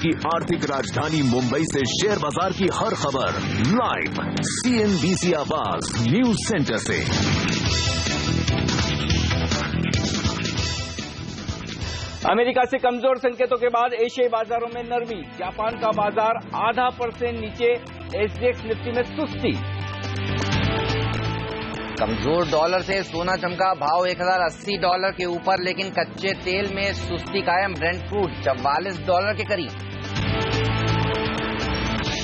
की आर्थिक राजधानी मुंबई से शेयर बाजार की हर खबर लाइव CNBC आवाज न्यूज सेंटर से। अमेरिका से कमजोर संकेतों के बाद एशियाई बाजारों में नरमी। जापान का बाजार 0.5% नीचे, SGX निफ्टी में सुस्ती। कमजोर डॉलर से सोना चमका, भाव $1080 के ऊपर, लेकिन कच्चे तेल में सुस्ती कायम। ब्रेंट क्रूड $44 के करीब।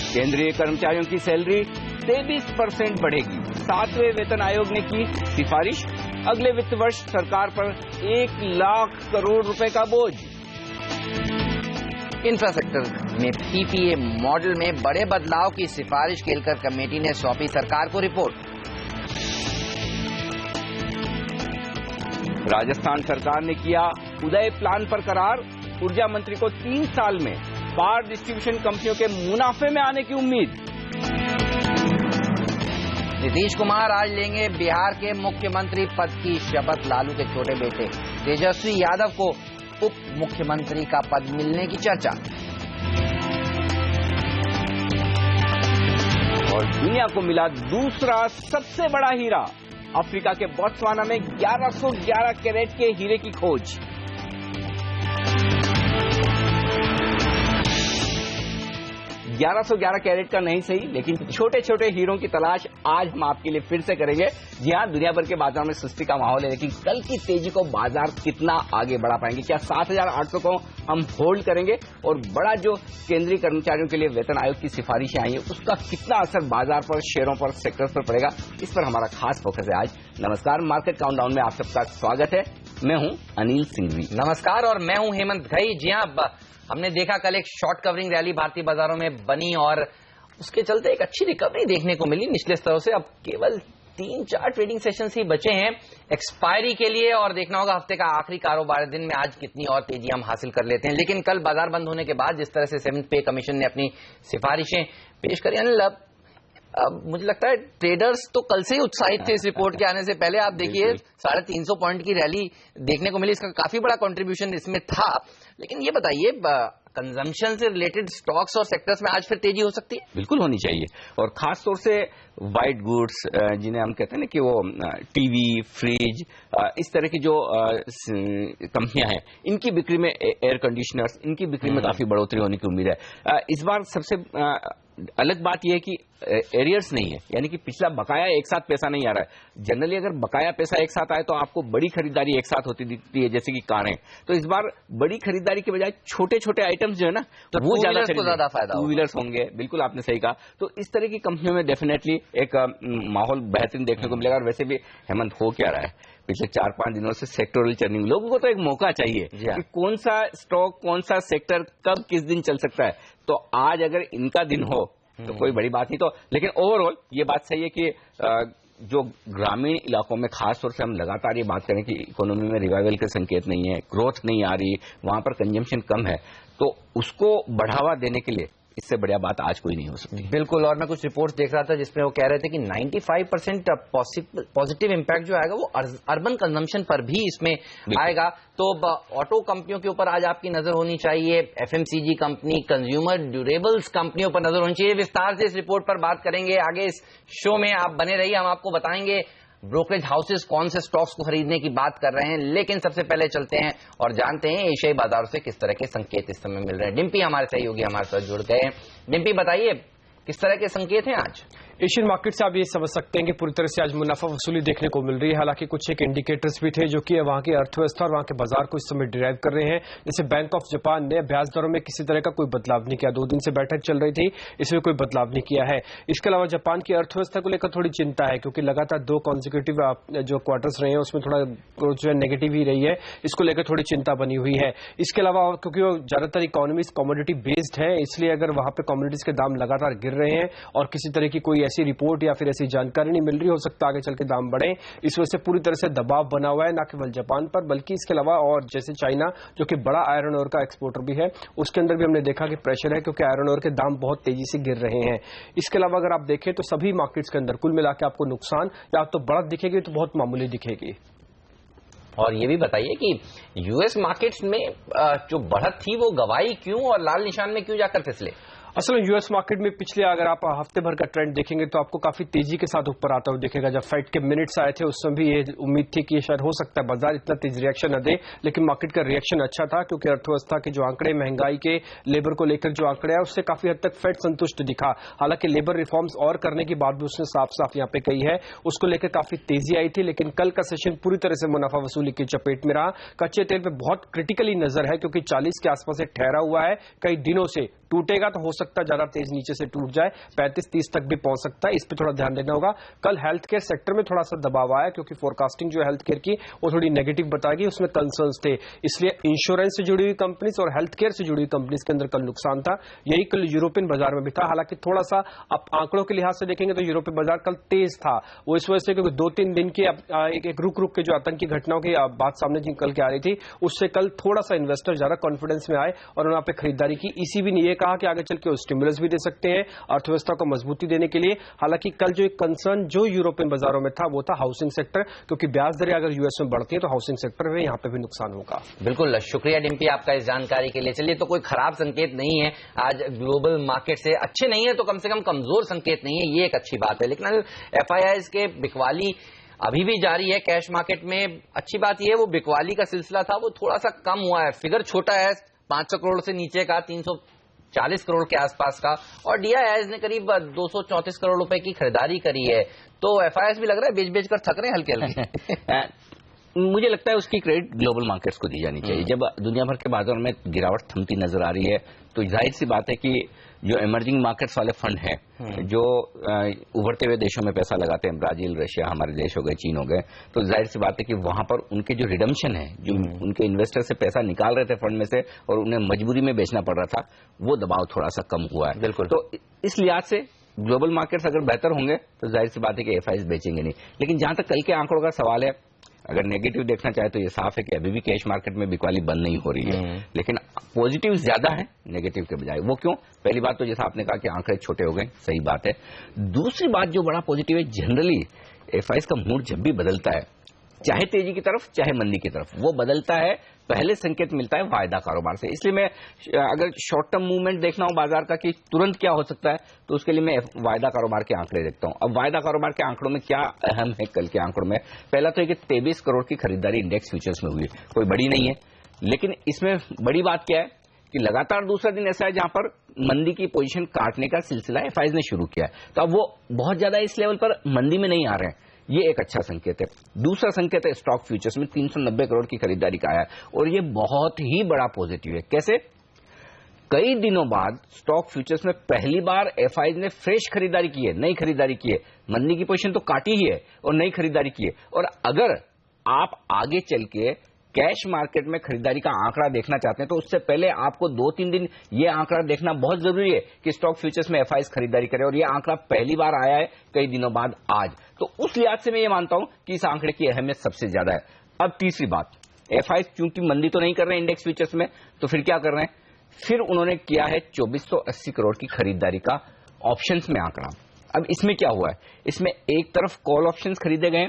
केंद्रीय कर्मचारियों की सैलरी 23% बढ़ेगी। 7वें वेतन आयोग ने की सिफारिश। अगले वित्त वर्ष सरकार पर 1 लाख करोड़ रुपए का बोझ। इंफ्रास्ट्रक्चर में PPA मॉडल में बड़े बदलाव की सिफारिश केलकर कमेटी ने सौंपी सरकार को रिपोर्ट। राजस्थान सरकार ने किया उदय प्लान पर करार। ऊर्जा मंत्री को 3 साल में पावर डिस्ट्रीब्यूशन कंपनियों के मुनाफे में आने की उम्मीद। नीतीश कुमार आज लेंगे बिहार के मुख्यमंत्री पद की शपथ। लालू के छोटे बेटे तेजस्वी यादव को उप मुख्यमंत्री का पद मिलने की चर्चा। और दुनिया को मिला दूसरा सबसे बड़ा हीरा। अफ्रीका के बोत्सवाना में 1111 कैरेट के हीरे की खोज। $1111 कैरेट का नहीं सही, लेकिन छोटे छोटे हीरों की तलाश आज हम आपके लिए फिर से करेंगे। जी हां, दुनिया भर के बाजार में सुस्ती का माहौल है, लेकिन कल की तेजी को बाजार कितना आगे बढ़ा पाएंगे? क्या 7,800 को हम होल्ड करेंगे? और बड़ा जो केंद्रीय कर्मचारियों के लिए वेतन आयोग की सिफारिशें आई है, उसका कितना असर बाजार पर, शेयरों पर, सेक्टर्स पर पड़ेगा? इस पर हमारा खास फोकस है आज। नमस्कार, मार्केट काउंटडाउन में आप सबका स्वागत है। मैं हूं अनिल सिंघवी। नमस्कार, और मैं हूं हेमंत घई। जी हां, हमने देखा कल एक शॉर्ट कवरिंग रैली भारतीय बाजारों में बनी और उसके चलते एक अच्छी रिकवरी देखने को मिली निचले स्तरों से। अब केवल 3-4 ट्रेडिंग सेशंस ही बचे हैं एक्सपायरी के लिए, और देखना होगा हफ्ते का आखिरी कारोबार दिन में आज कितनी और तेजी हम हासिल कर लेते हैं। लेकिन कल बाजार बंद होने के बाद जिस तरह से 7th पे कमीशन ने अपनी सिफारिशें पेश करी, अब मुझे लगता है ट्रेडर्स तो कल से ही उत्साहित थे इस रिपोर्ट के आने से पहले। आप देखिए 350 पॉइंट की रैली देखने को मिली, इसका काफी बड़ा कंट्रीब्यूशन इसमें था। लेकिन ये बताइए, कंजम्पशन से रिलेटेड स्टॉक्स और सेक्टर्स में आज फिर तेजी हो सकती है? बिल्कुल होनी चाहिए, और खास तौर से वाइट गुड्स, जिन्हें हम कहते हैं ना कि वो टीवी, फ्रिज, इस तरह की जो कंपनियां हैं, इनकी बिक्री में, एयर कंडीशनर्स, इनकी बिक्री में काफी बढ़ोतरी होने की उम्मीद है। इस बार सबसे अलग बात यह है कि एरियर्स नहीं है, यानी कि पिछला बकाया एक साथ पैसा नहीं आ रहा है। जनरली अगर बकाया पैसा एक साथ आए तो आपको बड़ी खरीदारी एक साथ होती दिखती है, जैसे कि कारें। तो इस बार बड़ी खरीदारी के बजाय छोटे छोटे आइटम्स जो है ना, तो वो ज्यादा फायदा, टू व्हीलर्स होंगे। बिल्कुल, आपने सही कहा। तो इस तरह की कंपनियों में डेफिनेटली एक माहौल बेहतरीन देखने को मिलेगा। और वैसे भी हेमंत हो क्या रहा है पिछले 4-5 दिनों से, सेक्टोरल चर्निंग। लोगों को तो एक मौका चाहिए कि कौन सा स्टॉक, कौन सा सेक्टर कब किस दिन चल सकता है। तो आज अगर इनका दिन हो तो कोई बड़ी बात नहीं। तो लेकिन ओवरऑल ये बात सही है कि जो ग्रामीण इलाकों में खास तौर से हम लगातार ये बात करें कि इकोनॉमी में रिवाइवल के संकेत नहीं है, ग्रोथ नहीं आ रही, वहां पर कंजम्पशन कम है, तो उसको बढ़ावा देने के लिए इससे बढ़िया बात आज कोई नहीं हो सकती। बिल्कुल, और मैं कुछ रिपोर्ट्स देख रहा था जिसमें वो कह रहे थे कि 95% पॉजिटिव इंपैक्ट जो आएगा वो अर्बन कंजम्पशन पर भी इसमें आएगा। तो ऑटो कंपनियों के ऊपर आज आपकी नजर होनी चाहिए, FMCG कंपनी, कंज्यूमर ड्यूरेबल्स कंपनियों पर नजर होनी चाहिए। विस्तार से इस रिपोर्ट पर बात करेंगे आगे इस शो में। आप बने रहिए, हम आपको बताएंगे ब्रोकरेज हाउसेस कौन से स्टॉक्स को खरीदने की बात कर रहे हैं। लेकिन सबसे पहले चलते हैं और जानते हैं एशियाई बाजारों से किस तरह के संकेत इस समय मिल रहे हैं। डिम्पी हमारे सहयोगी हमारे साथ जुड़ गए हैं। डिम्पी, बताइए किस तरह के संकेत हैं आज? एशियन मार्केट से आप ये समझ सकते हैं कि पूरी तरह से आज मुनाफा वसूली देखने को मिल रही है। हालांकि कुछ एक इंडिकेटर्स भी थे जो कि वहां की अर्थव्यवस्था और वहां के बाजार को इस समय डिराइव कर रहे हैं। जैसे बैंक ऑफ जापान ने ब्याज दरों में किसी तरह का कोई बदलाव नहीं किया। 2 दिन से बैठक चल रही थी, इसमें कोई बदलाव नहीं किया है। इसके अलावा जापान की अर्थव्यवस्था को लेकर थोड़ी चिंता है, क्योंकि लगातार 2 कॉन्सिक्यूटिव जो क्वार्टर्स रहे हैं उसमें थोड़ा ग्रोथ जो है नेगेटिव ही रही है। इसको लेकर थोड़ी चिंता बनी हुई है। इसके अलावा क्योंकि वो ज्यादातर इकोनॉमीज कमोडिटी बेस्ड है, इसलिए अगर वहां पे कमोडिटीज के दाम लगातार गिर रहे हैं और किसी तरह की कोई ऐसी रिपोर्ट या फिर ऐसी जानकारी नहीं मिल रही, हो सकता है आगे चल के दाम बढ़े। इस वजह से पूरी तरह से दबाव बना हुआ है, न केवल जापान पर बल्कि इसके अलावा और जैसे चाइना जो कि बड़ा आयरन ओर का एक्सपोर्टर भी है, उसके अंदर भी हमने देखा कि प्रेशर है, क्योंकि आयरन ओर के दाम बहुत तेजी से गिर रहे हैं। इसके अलावा अगर आप देखें तो सभी मार्केट्स के अंदर कुल मिलाकर आपको नुकसान या तो बढ़त दिखेगी तो बहुत मामूली दिखेगी। और ये भी बताइए कि यूएस मार्केट्स में जो बढ़त थी वो गवाई क्यों और लाल निशान में क्यों जाकर फिसले? असल में यूएस मार्केट में पिछले अगर आप हफ्ते भर का ट्रेंड देखेंगे तो आपको काफी तेजी के साथ ऊपर आता हुआ दिखेगा। जब फेड के मिनट्स आए थे उस समय भी ये उम्मीद थी कि शायद हो सकता है बाजार इतना तेज रिएक्शन न दे, लेकिन मार्केट का रिएक्शन अच्छा था क्योंकि अर्थव्यवस्था के जो आंकड़े, महंगाई के, लेबर को लेकर जो आंकड़े है उससे काफी हद तक फेड संतुष्ट दिखा। हालांकि लेबर रिफॉर्म्स और करने की बात भी उसने साफ साफ यहाँ पे कही है, उसको लेकर काफी तेजी आई थी। लेकिन कल का सेशन पूरी तरह से मुनाफा वसूली की चपेट में रहा। कच्चे तेल पे बहुत क्रिटिकली नजर है क्योंकि 40 के आसपास ठहरा हुआ है कई दिनों से। टूटेगा तो हो सकता है ज्यादा तेज नीचे से टूट जाए, 35-30 तक भी पहुंच सकता है। इस पे थोड़ा ध्यान देना होगा। कल हेल्थ केयर सेक्टर में थोड़ा सा दबाव आया क्योंकि फोरकास्टिंग जो है हेल्थ केयर की वो थोड़ी नेगेटिव बताएगी, उसमें कंसर्न्स थे, इसलिए इंश्योरेंस से जुड़ी हुई कंपनीज और हेल्थ केयर से जुड़ी हुई कंपनीज के अंदर कल नुकसान था। यही कल यूरोपियन बाजार में भी था। हालांकि थोड़ा सा आप आंकड़ों के लिहाज से देखेंगे तो यूरोपीय बाजार कल तेज था। वो इस वजह से क्योंकि 2-3 दिन की एक रुक रुक के जो आतंकी घटनाओं की बात सामने निकल के आ रही थी, उससे कल थोड़ा सा इन्वेस्टर ज्यादा कॉन्फिडेंस में आए और वहां पे खरीदारी की। ईसीबी ने यह कहा कि आगे चल के स्टिमुलस भी दे सकते हैं अर्थव्यवस्था को मजबूती देने के लिए। हालांकि कल जो एक कंसर्न जो यूरोपियन बाजारों में था वो था हाउसिंग सेक्टर, क्योंकि ब्याज दरें अगर यूएस में बढ़ती है तो हाउसिंग सेक्टर में यहां पे भी नुकसान होगा। बिल्कुल, शुक्रिया डिम्पी आपका इस जानकारी के लिए। चलिए, तो कोई खराब संकेत नहीं है आज ग्लोबल मार्केट से, अच्छे नहीं है तो कम से कम कमजोर संकेत नहीं है, ये एक अच्छी बात है। लेकिन एफआईआईज के बिकवाली अभी भी जारी है कैश मार्केट में। अच्छी बात यह है वो बिकवाली का सिलसिला था वो थोड़ा सा कम हुआ है, फिगर छोटा है 500 करोड़ से नीचे का 340 करोड़ के आसपास का, और डीआईआईज ने करीब 234 करोड़ रुपए की खरीदारी करी है। तो एफआईआईज भी लग रहा है बेच बेच कर थक रहे हैं हल्के हल्के। मुझे लगता है उसकी क्रेडिट ग्लोबल मार्केट्स को दी जानी चाहिए। जब दुनिया भर के बाजारों में गिरावट थमती नजर आ रही है तो जाहिर सी बात है कि जो इमर्जिंग मार्केट्स वाले फंड हैं, जो उभरते हुए देशों में पैसा लगाते हैं, ब्राजील, रशिया, हमारे देश हो गए, चीन हो गए, तो जाहिर सी बात है कि वहां पर उनके जो रिडम्पशन है, जो उनके इन्वेस्टर से पैसा निकाल रहे थे फंड में से और उन्हें मजबूरी में बेचना पड़ रहा था, वो दबाव थोड़ा सा कम हुआ है। बिल्कुल। तो इस लिहाज से ग्लोबल मार्केट्स अगर बेहतर होंगे तो जाहिर सी बात है कि एफआईआईज बेचेंगे नहीं। लेकिन जहां तक कल के आंकड़ों का सवाल है, अगर नेगेटिव देखना चाहे तो ये साफ है कि अभी भी कैश मार्केट में बिकवाली बंद नहीं हो रही है, लेकिन पॉजिटिव ज्यादा है नेगेटिव के बजाय। वो क्यों? पहली बात तो जैसा आपने कहा कि आंकड़े छोटे हो गए, सही बात है। दूसरी बात जो बड़ा पॉजिटिव है, जनरली एफआईआईज का मूड जब भी बदलता है, चाहे तेजी की तरफ चाहे मंदी की तरफ, वो बदलता है, पहले संकेत मिलता है वायदा कारोबार से। इसलिए मैं अगर शॉर्ट टर्म मूवमेंट देखना हो बाजार का कि तुरंत क्या हो सकता है, तो उसके लिए मैं वायदा कारोबार के आंकड़े देखता हूं। अब वायदा कारोबार के आंकड़ों में क्या अहम है कल के आंकड़ों में? पहला तो है कि 23 करोड़ की खरीदारी इंडेक्स फ्यूचर्स में हुई, कोई बड़ी नहीं है, लेकिन इसमें बड़ी बात क्या है कि लगातार दूसरा दिन ऐसा है जहां पर मंदी की पोजीशन काटने का सिलसिला एफआईआईज ने शुरू किया है। तो अब वो बहुत ज्यादा इस लेवल पर मंदी में नहीं आ रहे हैं, ये एक अच्छा संकेत है। दूसरा संकेत है स्टॉक फ्यूचर्स में 390 करोड़ की खरीदारी का आया है, और ये बहुत ही बड़ा पॉजिटिव है। कैसे? कई दिनों बाद स्टॉक फ्यूचर्स में पहली बार एफआईआईज ने फ्रेश खरीदारी की है, नई खरीदारी की है। मंदी की पोजीशन तो काटी ही है और नई खरीदारी की है। और अगर आप आगे चल के कैश मार्केट में खरीदारी का आंकड़ा देखना चाहते हैं तो उससे पहले आपको 2-3 दिन ये आंकड़ा देखना बहुत जरूरी है कि स्टॉक फ्यूचर्स में एफआईआईज खरीदारी करे, और ये आंकड़ा पहली बार आया है कई दिनों बाद आज। तो उस लिहाज से मैं ये मानता हूं कि इस आंकड़े की अहमियत सबसे ज्यादा है। अब तीसरी बात, एफआईआईज चूंकि मंदी तो नहीं कर रहे हैं इंडेक्स फ्यूचर्स में, तो फिर क्या कर रहे हैं? फिर उन्होंने किया है 2480 करोड़ की खरीदारी का ऑप्शंस में आंकड़ा। अब इसमें क्या हुआ है? इसमें एक तरफ कॉल ऑप्शंस खरीदे गए,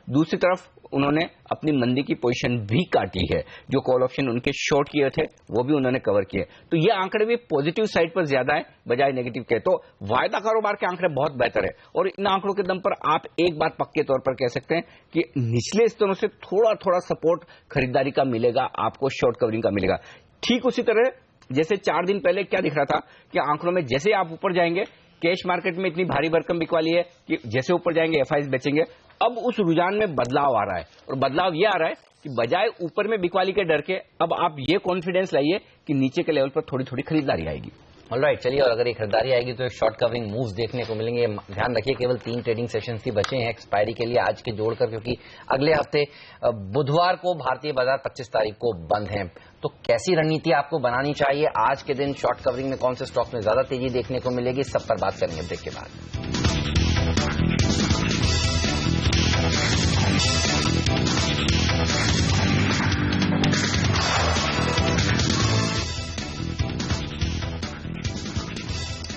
दूसरी तरफ उन्होंने अपनी मंदी की पोजीशन भी काटी है। जो कॉल ऑप्शन उनके शॉर्ट किए थे वो भी उन्होंने कवर किए। तो ये आंकड़े भी पॉजिटिव साइड पर ज्यादा है बजाय नेगेटिव के। तो वायदा कारोबार के आंकड़े बहुत बेहतर है, और इन आंकड़ों के दम पर आप एक बात पक्के तौर पर कह सकते हैं कि निचले स्तरों से थोड़ा थोड़ा सपोर्ट खरीदारी का मिलेगा, आपको शॉर्ट कवरिंग का मिलेगा। ठीक उसी तरह जैसे 4 दिन पहले क्या दिख रहा था कि आंकड़ों में जैसे आप ऊपर जाएंगे, कैश मार्केट में इतनी भारी भरकम बिकवाली है कि जैसे ऊपर जाएंगे एफआईआईज बेचेंगे। अब उस रुझान में बदलाव आ रहा है, और बदलाव ये आ रहा है कि बजाय ऊपर में बिकवाली के डर के अब आप ये कॉन्फिडेंस लाइए कि नीचे के लेवल पर थोड़ी थोड़ी खरीदारी आएगी। ऑलराइट, चलिए, और अगर ये खरीदारी आएगी तो शॉर्ट कवरिंग मूव्स देखने को मिलेंगे। ध्यान रखिए केवल 3 ट्रेडिंग सेशंस ही बचे हैं एक्सपायरी के लिए आज के जोड़कर, क्योंकि अगले हफ्ते बुधवार को भारतीय बाजार 25 तारीख को बंद है। तो कैसी रणनीति आपको बनानी चाहिए आज के दिन? शॉर्ट कवरिंग में कौन से स्टॉक में ज्यादा तेजी देखने को मिलेगी, सब पर बात करेंगे ब्रेक के बाद।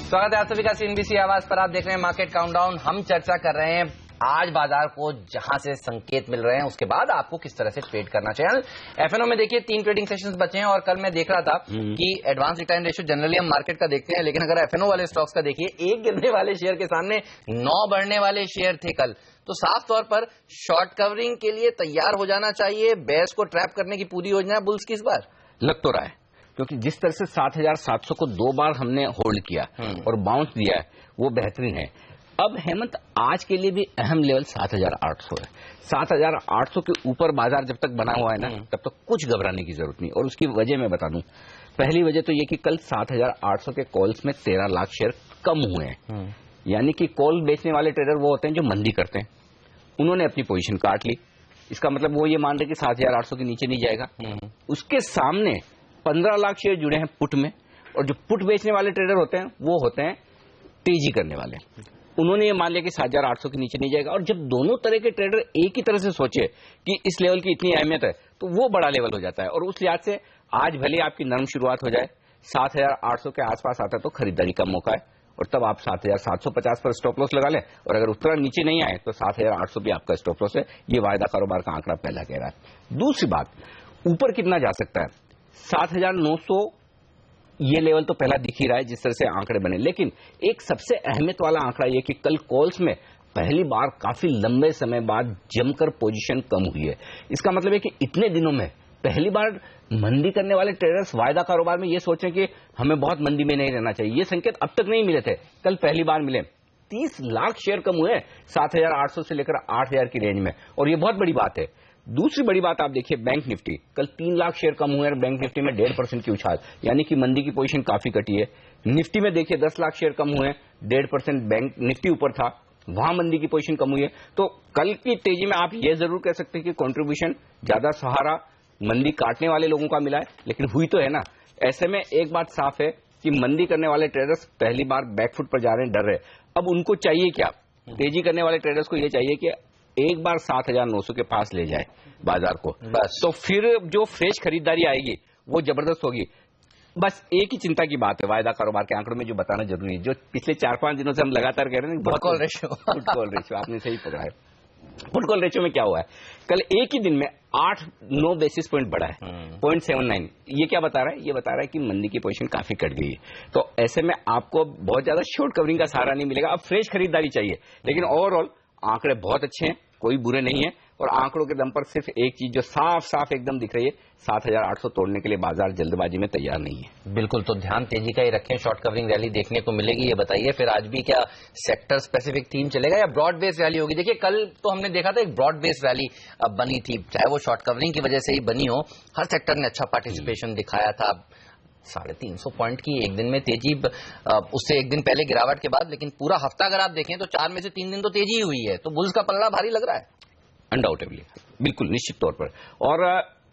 स्वागत है आप सभी का सीएनबीसी आवाज पर। आप देख रहे हैं मार्केट काउंटडाउन। हम चर्चा कर रहे हैं आज बाजार को जहां से संकेत मिल रहे हैं उसके बाद आपको किस तरह से ट्रेड करना चाहिए। एफएनओ में देखिए 3 ट्रेडिंग सेशंस बचे हैं और कल मैं देख रहा था कि एडवांस रिटर्न रेशियो जनरली हम मार्केट का देखते हैं, लेकिन अगर एफएनओ वाले स्टॉक्स का देखिए, 1 गिरने वाले शेयर के सामने 9 बढ़ने वाले शेयर थे कल। तो साफ तौर पर शॉर्ट कवरिंग के लिए तैयार हो जाना चाहिए। बेयर्स को ट्रैप करने की पूरी योजना बुल्स की इस बार लग तो रहा है, क्योंकि जिस तरह से 7,700 को 2 बार हमने होल्ड किया और बाउंस दिया है वो बेहतरीन है। अब हेमंत आज के लिए भी अहम लेवल 7,800 है। 7,800 के ऊपर बाजार जब तक बना हुआ है ना, तब तक कुछ घबराने की जरूरत नहीं। और उसकी वजह मैं बता दूं, पहली वजह तो ये कि कल 7,800 के कॉल्स में 13 लाख शेयर कम हुए हैं। यानी कि कॉल बेचने वाले ट्रेडर वो होते हैं जो मंदी करते हैं, उन्होंने अपनी पोजीशन काट ली। इसका मतलब वो ये मान रहे कि 7,800 के नीचे नहीं जाएगा। उसके सामने 15 लाख शेयर जुड़े हैं पुट में, और जो पुट बेचने वाले ट्रेडर होते हैं वो होते हैं तेजी करने वाले। उन्होंने ये मान लिया कि 7,800 के नीचे नहीं जाएगा। और जब दोनों तरह के ट्रेडर एक ही तरह से सोचे कि इस लेवल की इतनी अहमियत है, तो वो बड़ा लेवल हो जाता है। और उस लिहाज से आज भले आपकी नरम शुरुआत हो जाए, 7,800 के आसपास आता है तो खरीदारी का मौका है, और तब आप 7,750 पर स्टॉप लॉस लगा लें। और अगर उतना नीचे नहीं आए तो 7,800 भी आपका स्टॉप लॉस है। ये वायदा कारोबार का आंकड़ा पहला कह रहा है। दूसरी बात, ऊपर कितना जा सकता है, 7,900 ये लेवल तो पहला दिख ही रहा है जिस तरह से आंकड़े बने। लेकिन एक सबसे अहमियत वाला आंकड़ा ये कि कल कॉल्स में पहली बार काफी लंबे समय बाद जमकर पोजीशन कम हुई है। इसका मतलब है कि इतने दिनों में पहली बार मंदी करने वाले ट्रेडर्स वायदा कारोबार में ये सोचें कि हमें बहुत मंदी में नहीं रहना चाहिए। ये संकेत अब तक नहीं मिले थे, कल पहली बार मिले। 30 लाख शेयर कम हुए 7,800 से लेकर 8,000 की रेंज में, और ये बहुत बड़ी बात है। दूसरी बड़ी बात आप देखिए, बैंक निफ्टी कल 3 लाख शेयर कम हुए और बैंक निफ्टी में 1.5% की उछाल, यानी कि मंदी की पोजीशन काफी कटी है। निफ्टी में देखिए 10 लाख शेयर कम हुए, 1.5% बैंक निफ्टी ऊपर था, वहां मंदी की पोजीशन कम हुई है। तो कल की तेजी में आप ये जरूर कह सकते हैं कि कंट्रीब्यूशन ज्यादा सहारा मंदी काटने वाले लोगों का मिला है, लेकिन हुई तो है ना। ऐसे में एक बात साफ है कि मंदी करने वाले ट्रेडर्स पहली बार बैकफुट पर जा रहे हैं, डर रहे। अब उनको चाहिए क्या, तेजी करने वाले ट्रेडर्स को ये चाहिए कि एक बार 7,900 के पास ले जाए बाजार को, बस। तो फिर जो फ्रेश खरीदारी आएगी वो जबरदस्त होगी। बस एक ही चिंता की बात है वायदा कारोबार के आंकड़ों में जो बताना जरूरी है, जो पिछले 4-5 दिनों से हम लगातार कह रहे हैं, पुट कॉल रेशियो आपने सही पकड़ा है। पुट कॉल रेशियो में क्या हुआ है, कल एक ही दिन में 8-9 बेसिस पॉइंट बढ़ा है, 0.79। ये क्या बता रहा है, ये बता रहा है कि मंदी की पोजीशन काफी कट गई है। तो ऐसे में आपको बहुत ज्यादा शॉर्ट कवरिंग का सहारा नहीं मिलेगा, अब फ्रेश खरीदारी चाहिए। लेकिन ओवरऑल आंकड़े बहुत अच्छे हैं, कोई बुरे नहीं है। और आंकड़ों के दम पर सिर्फ एक चीज जो साफ साफ एकदम दिख रही है, 7,800 तोड़ने के लिए बाजार जल्दबाजी में तैयार नहीं है। बिल्कुल, तो ध्यान तेजी का ही रखें। शॉर्ट कवरिंग रैली देखने को मिलेगी, ये बताइए। फिर आज भी क्या सेक्टर स्पेसिफिक थीम चलेगा या ब्रॉड बेस्ड रैली होगी? देखिए कल तो हमने देखा था एक ब्रॉड बेस्ड रैली बनी थी, चाहे वो शॉर्ट कवरिंग की वजह से ही बनी हो, हर सेक्टर ने अच्छा पार्टिसिपेशन दिखाया था। 350 पॉइंट की एक दिन में तेजी, उससे एक दिन पहले गिरावट के बाद, लेकिन पूरा हफ्ता अगर आप देखें तो 4 में से 3 दिन तो तेजी ही हुई है। तो बुल्स का पलड़ा भारी लग रहा है अनडाउटेबली, बिल्कुल निश्चित तौर पर। और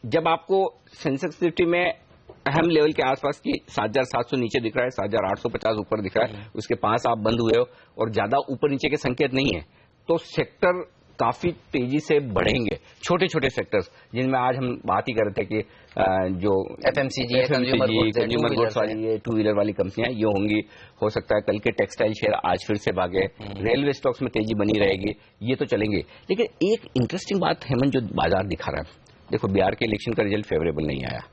जब आपको सेंसेक्स निफ्टी में अहम लेवल के आसपास की 7,700 नीचे दिख रहा है, 7,850 ऊपर दिख रहा है, उसके पास आप बंद हुए हो और ज्यादा ऊपर नीचे के संकेत नहीं है, तो सेक्टर काफी तेजी से बढ़ेंगे। छोटे छोटे सेक्टर्स जिनमें आज हम बात ही कर रहे थे कि जो एफएमसीजी, कंज्यूमर गुड्स वाली, ये 2 व्हीलर वाली कंपनियां ये होंगी। हो सकता है कल के टेक्सटाइल शेयर आज फिर से भागे, रेलवे स्टॉक्स में तेजी बनी रहेगी, ये तो चलेंगे। लेकिन एक इंटरेस्टिंग बात हेमंत जो बाजार दिखा रहा है, देखो बिहार के इलेक्शन का रिजल्ट फेवरेबल नहीं आया।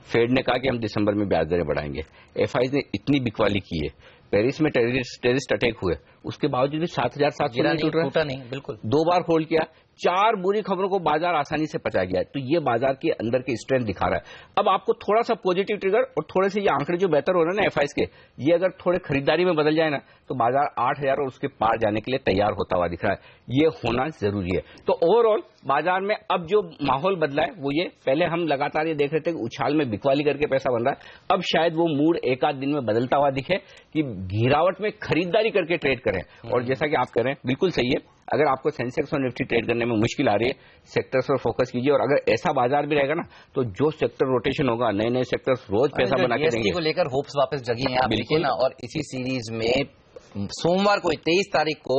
फेड ने कहा कि हम दिसंबर में ब्याज दरें बढ़ाएंगे, एफआईज ने इतनी बिकवाली की है, पेरिस में टेररिस्ट अटैक हुए, उसके बावजूद भी 7,700 नहीं टूटा नहीं, बिल्कुल 2 बार होल्ड किया। 4 बुरी खबरों को बाजार आसानी से पचा गया। तो ये बाजार के अंदर की स्ट्रेंथ दिखा रहा है। अब आपको थोड़ा सा पॉजिटिव ट्रिगर और थोड़े से ये आंकड़े जो बेहतर हो रहे हैं ना एफआईज के, ये अगर थोड़े खरीदारी में बदल जाए ना, तो बाजार 8,000 और उसके पार जाने के लिए तैयार होता हुआ दिख रहा है। ये होना जरूरी है। तो ओवरऑल बाजार में अब जो माहौल बदला है वो ये, पहले हम लगातार ये देख रहे थे कि उछाल में बिकवाली करके पैसा बन रहा है, अब शायद वो मूड एक आध दिन में बदलता हुआ दिखे कि गिरावट में खरीदारी करके ट्रेड करें। और जैसा कि आप कह रहे हैं बिल्कुल सही है, अगर आपको सेंसेक्स और निफ्टी ट्रेड करने में मुश्किल आ रही है, सेक्टर्स पर फोकस कीजिए। और अगर ऐसा बाजार भी रहेगा ना, तो जो सेक्टर रोटेशन होगा, नए नए सेक्टर्स रोज पैसा बना के देंगे। को लेकर होप्स वापस जगी हैं, आप देखिए ना। और इसी सीरीज में सोमवार को 23 तारीख को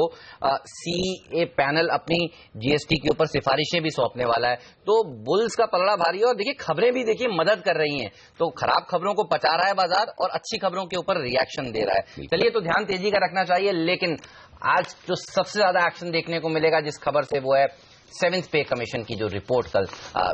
सीए पैनल अपनी जीएसटी के ऊपर सिफारिशें भी सौंपने वाला है। तो बुल्स का पलड़ा भारी है और देखिए खबरें भी देखिए मदद कर रही हैं। तो खराब खबरों को पचा रहा है बाजार और अच्छी खबरों के ऊपर रिएक्शन दे रहा है। चलिए, तो ध्यान तेजी का रखना चाहिए, लेकिन आज जो सबसे ज्यादा एक्शन देखने को मिलेगा जिस खबर से, वो है 7th पे कमीशन की जो रिपोर्ट कल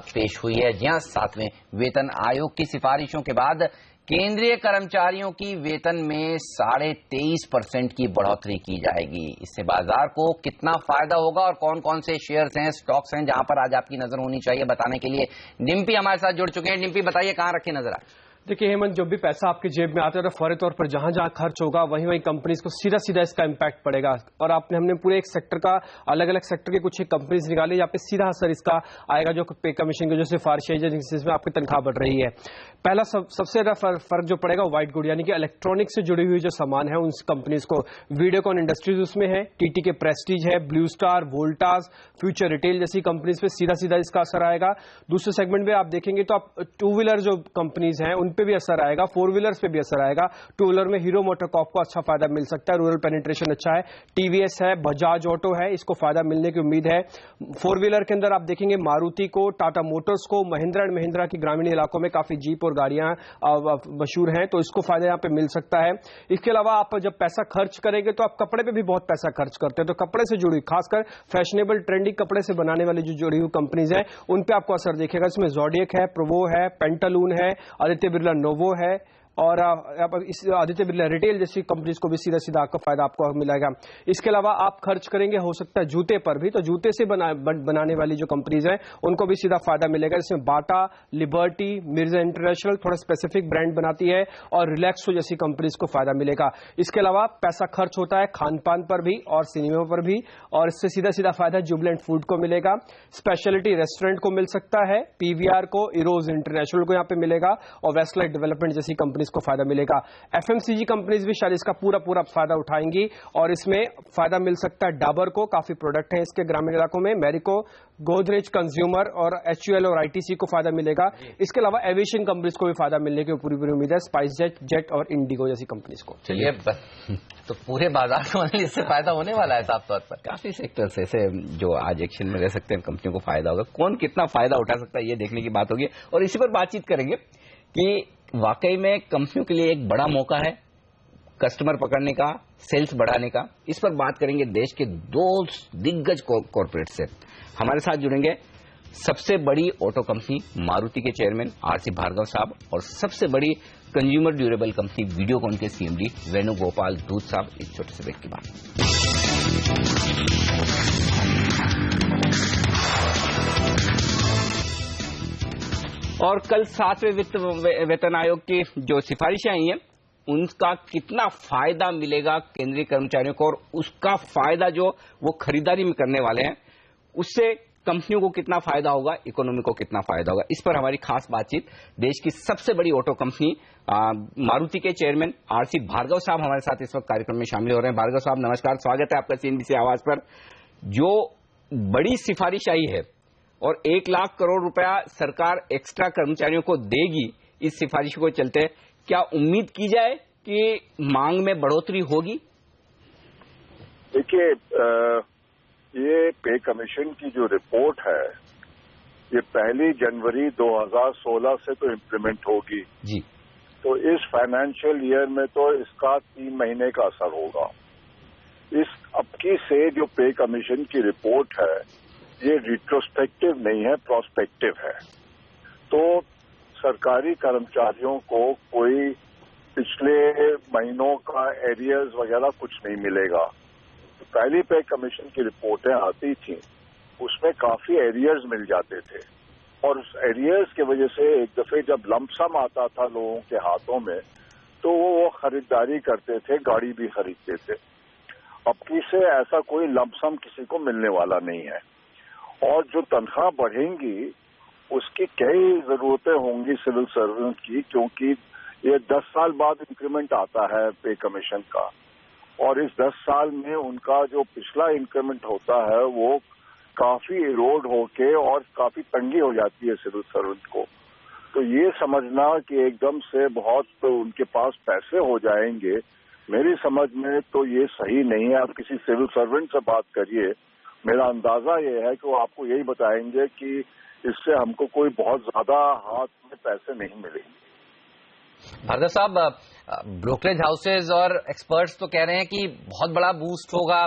पेश हुई है। जी हां, 7वें वेतन आयोग की सिफारिशों के बाद केंद्रीय कर्मचारियों की वेतन में 23.5% की बढ़ोतरी की जाएगी। इससे बाजार को कितना फायदा होगा और कौन कौन से शेयर्स हैं, स्टॉक्स हैं जहां पर आज आपकी नजर होनी चाहिए, बताने के लिए डिम्पी हमारे साथ जुड़ चुके हैं। डिम्पी, बताइए कहां रखी नजर आज? देखिए हेमंत, जब भी पैसा आपकी जेब में आता है तो फौरी तौर पर जहां जहां खर्च होगा वहीं वहीं कंपनीज को सीधा सीधा इसका इम्पैक्ट पड़ेगा। और हमने पूरे एक सेक्टर का, अलग अलग सेक्टर के कुछ एक कंपनीज निकाली जहां पे सीधा असर इसका आएगा, जो पे कमीशन की जो सिफारिशें जिसमें आपकी तनख्वाह बढ़ रही है। पहला सबसे ज्यादा फर्क जो पड़ेगा व्हाइट गुड यानी कि इलेक्ट्रॉनिक से जुड़ी हुई जो सामान है उन कंपनीज को, वीडियोकॉन इंडस्ट्रीज उसमें है, टीटी के प्रेस्टीज है, blue star, Voltas, future retail जैसी कंपनीज पे सीधा सीधा इसका असर आएगा। दूसरे सेगमेंट में आप देखेंगे तो आप टू व्हीलर जो कंपनीज हैं उन पे भी असर आएगा, फोर व्हीलर्स पे भी असर आएगा। टू व्हीलर में हीरो मोटरकॉर्प को अच्छा फायदा मिल सकता है, रूरल पेनिट्रेशन अच्छा है, टीवीएस है, बजाज ऑटो है, इसको फायदा मिलने की उम्मीद है। फोर व्हीलर के अंदर आप देखेंगे मारुति को, टाटा मोटर्स को, महिंद्रा एंड महिंद्रा की ग्रामीण इलाकों में काफी जीप और गाड़ियां मशहूर हैं, तो इसको फायदा यहां पे मिल सकता है। इसके अलावा आप जब पैसा खर्च करेंगे तो आप कपड़े पे भी बहुत पैसा खर्च करते हैं, तो कपड़े से जुड़ी खासकर फैशनेबल ट्रेंडी कपड़े से बनाने वाली जो जुड़ी हुई कंपनीज है उन पे आपको असर दिखेगा। इसमें ज़ोडिएक है, प्रोवो है, पेंटालून है, आदित्य बिरला नोवो है और इस आदित्य बिरला रिटेल जैसी कंपनीज को भी सीधा सीधा आपका फायदा आपको मिलेगा। इसके अलावा आप खर्च करेंगे हो सकता है जूते पर भी, तो जूते से बनाने वाली जो कंपनीज हैं उनको भी सीधा फायदा मिलेगा। इसमें बाटा, लिबर्टी, मिर्जा इंटरनेशनल थोड़ा स्पेसिफिक ब्रांड बनाती है और रिलैक्सो जैसी कंपनीज को फायदा मिलेगा। इसके अलावा पैसा खर्च होता है खान पान पर भी और सिनेमा पर भी, और इससे सीधा सीधा फायदा जुबिलेंट फूड को मिलेगा, स्पेशलिटी रेस्टोरेंट को मिल सकता है, पीवीआर को, इरोज इंटरनेशनल को यहां पे मिलेगा और वेस्टलाइट डेवलपमेंट जैसी कंपनीज को फायदा मिलेगा। एफएमसीजी कंपनीज भी शायद इसका पूरा फायदा उठाएंगी और इसमें फायदा मिल सकता है डाबर को, काफी प्रोडक्ट हैं इसके ग्रामीण इलाकों में, मैरिको, गोदरेज कंज्यूमर और एचयूएल और आईटीसी को फायदा मिलेगा। इसके अलावा एविएशन कंपनीज को भी फायदा मिलने की पूरी उम्मीद है, स्पाइस जेट और इंडिगो जैसी कंपनीज को। चलिए, तो पूरे बाजार को इससे फायदा होने वाला है साफ तौर पर। काफी सेक्टर्स ऐसे जो आज एक्शन में रह सकते हैं, कंपनियों को फायदा होगा, कौन कितना फायदा उठा सकता है ये देखने की बात होगी और इसी पर बातचीत करेंगे कि वाकई में कंपनियों के लिए एक बड़ा मौका है कस्टमर पकड़ने का, सेल्स बढ़ाने का। इस पर बात करेंगे देश के 2 दिग्गज कॉर्पोरेट से। हमारे साथ जुड़ेंगे सबसे बड़ी ऑटो कंपनी मारुति के चेयरमैन आरसी भार्गव साहब और सबसे बड़ी कंज्यूमर ड्यूरेबल कंपनी वीडियोकॉन के सीएमडी वेणुगोपाल धूत साहब। एक छोटे से ब्रेक के बाद और कल 7वें वेतन आयोग की जो सिफारिशें आई हैं उनका कितना फायदा मिलेगा केंद्रीय कर्मचारियों को और उसका फायदा जो वो खरीदारी में करने वाले हैं उससे कंपनियों को कितना फायदा होगा, इकोनॉमी को कितना फायदा होगा, इस पर हमारी खास बातचीत देश की सबसे बड़ी ऑटो कंपनी मारुति के चेयरमैन आरसी भार्गव साहब हमारे साथ इस वक्त कार्यक्रम में शामिल हो रहे हैं। भार्गव साहब नमस्कार, स्वागत है आपका सीएनबीसी आवाज पर। जो बड़ी सिफारिश आई है और 1 लाख करोड़ रुपया सरकार एक्स्ट्रा कर्मचारियों को देगी इस सिफारिश को चलते, क्या उम्मीद की जाए कि मांग में बढ़ोतरी होगी? देखिए, ये पे कमीशन की जो रिपोर्ट है ये 1 जनवरी 2016 से तो इम्प्लीमेंट होगी जी। तो इस फाइनेंशियल ईयर में तो इसका 3 महीने का असर होगा। इस अबकी से जो पे कमीशन की रिपोर्ट है ये रिट्रोस्पेक्टिव नहीं है, प्रोस्पेक्टिव है। तो सरकारी कर्मचारियों को कोई पिछले महीनों का एरियर्स वगैरह कुछ नहीं मिलेगा। तो पहली पे कमीशन की रिपोर्टें आती थी उसमें काफी एरियर्स मिल जाते थे और उस एरियर्स की वजह से एक दफे जब लमसम आता था लोगों के हाथों में तो वो खरीदारी करते थे, गाड़ी भी खरीदते थे। अबकी से ऐसा कोई लमसम किसी को मिलने वाला नहीं है और जो तनख्वाह बढ़ेंगी उसकी कई जरूरतें होंगी सिविल सर्वेंट की, क्योंकि ये 10 साल बाद इंक्रीमेंट आता है पे कमीशन का और इस 10 साल में उनका जो पिछला इंक्रीमेंट होता है वो काफी इरोड होके और काफी तंगी हो जाती है सिविल सर्वेंट को। तो ये समझना कि एकदम से बहुत तो उनके पास पैसे हो जाएंगे, मेरी समझ में तो ये सही नहीं है। आप किसी सिविल सर्वेंट से बात करिए, मेरा अंदाजा ये है कि वो आपको यही बताएंगे कि इससे हमको कोई बहुत ज्यादा हाथ में पैसे नहीं मिलेंगे। भार्गव साहब, ब्रोकरेज हाउसेज और एक्सपर्ट्स तो कह रहे हैं कि बहुत बड़ा बूस्ट होगा,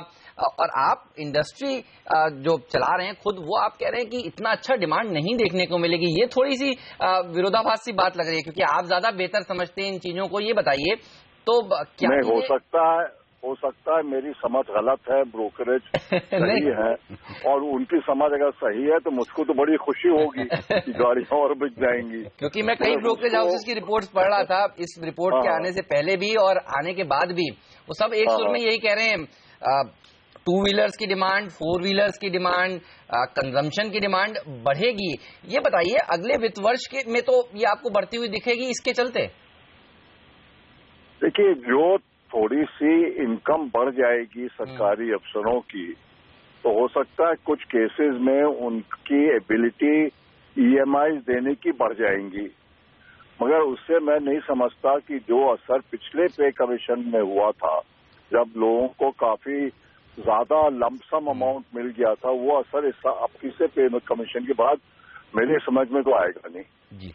और आप इंडस्ट्री जो चला रहे हैं खुद, वो आप कह रहे हैं कि इतना अच्छा डिमांड नहीं देखने को मिलेगी। ये थोड़ी सी विरोधाभास सी बात लग रही है, क्योंकि आप ज्यादा बेहतर समझते हैं इन चीजों को। ये बताइए तो क्या नहीं हो सकता है मेरी समझ गलत है, ब्रोकरेज सही है, और उनकी समझ अगर सही है तो मुझको तो बड़ी खुशी होगी कि गाड़ियां और बिक जाएंगी। क्योंकि मैं कई ब्रोकरेज हाउसेज की रिपोर्ट्स पढ़ रहा था, इस रिपोर्ट के आने से पहले भी और आने के बाद भी, वो सब एक सुर में यही कह रहे हैं, 2 व्हीलर्स की डिमांड, 4 व्हीलर्स की डिमांड, कंजम्पशन की डिमांड बढ़ेगी। ये बताइए अगले वित्त वर्ष में तो ये आपको बढ़ती हुई दिखेगी इसके चलते? देखिए, जो थोड़ी सी इनकम बढ़ जाएगी सरकारी अफसरों की, तो हो सकता है कुछ केसेस में उनकी एबिलिटी EMI देने की बढ़ जाएंगी, मगर उससे मैं नहीं समझता कि जो असर पिछले पे कमीशन में हुआ था, जब लोगों को काफी ज्यादा लमसम अमाउंट मिल गया था, वो असर इस अब से पे कमीशन के बाद मेरे समझ में तो आएगा नहीं। जी,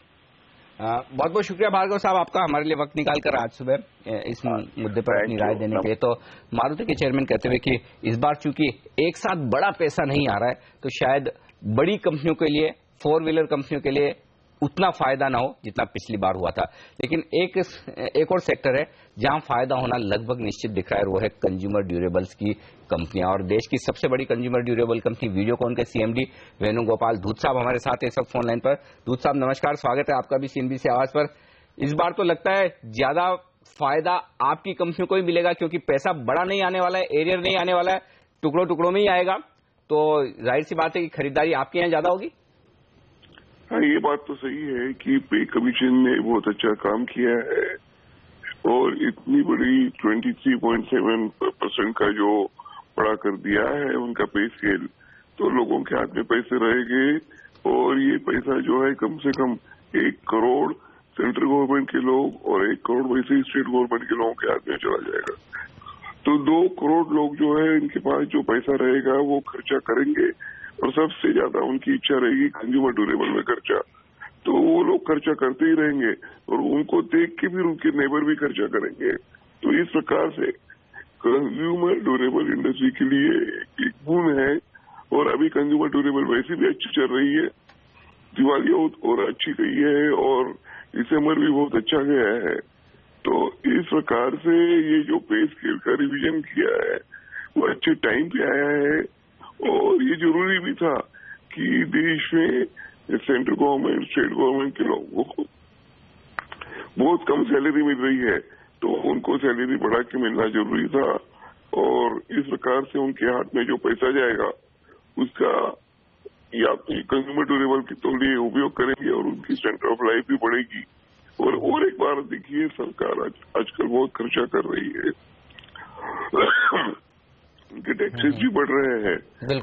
बहुत बहुत शुक्रिया भार्गव साहब आपका हमारे लिए वक्त निकाल कर आज सुबह इस मुद्दे पर अपनी राय देने के लिए। तो मारुति के चेयरमैन कहते हुए कि इस बार चूंकि एक साथ बड़ा पैसा नहीं आ रहा है, तो शायद बड़ी कंपनियों के लिए, 4 व्हीलर कंपनियों के लिए उतना फायदा ना हो जितना पिछली बार हुआ था। लेकिन एक और सेक्टर है जहां फायदा होना लगभग निश्चित दिख रहा है, वो है कंज्यूमर ड्यूरेबल्स की कंपनियां। और देश की सबसे बड़ी कंज्यूमर ड्यूरेबल कंपनी वीडियोकॉन के CMD वेणुगोपाल धूत साहब हमारे साथ इस वक्त फोन लाइन पर। धूत साहब नमस्कार, स्वागत है आपका भी CNBC आवाज पर। इस बार तो लगता है ज्यादा फायदा आपकी कंपनियों को ही मिलेगा, क्योंकि पैसा बड़ा नहीं आने वाला है, एरियर नहीं आने वाला है, टुकड़ों टुकड़ों में ही आएगा, तो जाहिर सी बात है कि खरीदारी आपके यहाँ ज्यादा होगी। हाँ, ये बात तो सही है कि पे कमीशन ने बहुत अच्छा काम किया है, और इतनी बड़ी 23.7% का जो बड़ा कर दिया है उनका पे स्केल, तो लोगों के हाथ में पैसे रहेंगे, और ये पैसा जो है कम से कम 1 करोड़ सेंट्रल गवर्नमेंट के लोग और 1 करोड़ वैसे ही स्टेट गवर्नमेंट के लोगों के हाथ में चला जाएगा। तो 2 करोड़ लोग जो है इनके पास जो पैसा रहेगा वो खर्चा करेंगे, और सबसे ज्यादा उनकी इच्छा रहेगी कंज्यूमर ड्यूरेबल में खर्चा, तो वो लोग खर्चा करते ही रहेंगे, और उनको देख के भी उनके नेबर भी खर्चा करेंगे। तो इस प्रकार से कंज्यूमर ड्यूरेबल इंडस्ट्री के लिए एक गुण है, और अभी कंज्यूमर ड्यूरेबल वैसे भी अच्छी चल रही है, दिवाली और अच्छी गई है, और दिसंबर भी बहुत अच्छा गया है। तो इस प्रकार से ये जो पे स्केल का रिवीजन किया है वो अच्छे टाइम पे आया है, और ये जरूरी भी था कि देश में सेंट्रल गवर्नमेंट, स्टेट गवर्नमेंट के लोगों को बहुत कम सैलरी मिल रही है, तो उनको सैलरी बढ़ा के मिलना जरूरी था, और इस प्रकार से उनके हाथ में जो पैसा जाएगा उसका या कंज्यूमर ड्यूरेबल के तो लिए उपयोग करेंगे, और उनकी स्टैंडर्ड ऑफ लाइफ भी बढ़ेगी। और एक बार देखिए, सरकार आजकल बहुत खर्चा कर रही है, उनके टैक्सेस भी बढ़ रहे हैं,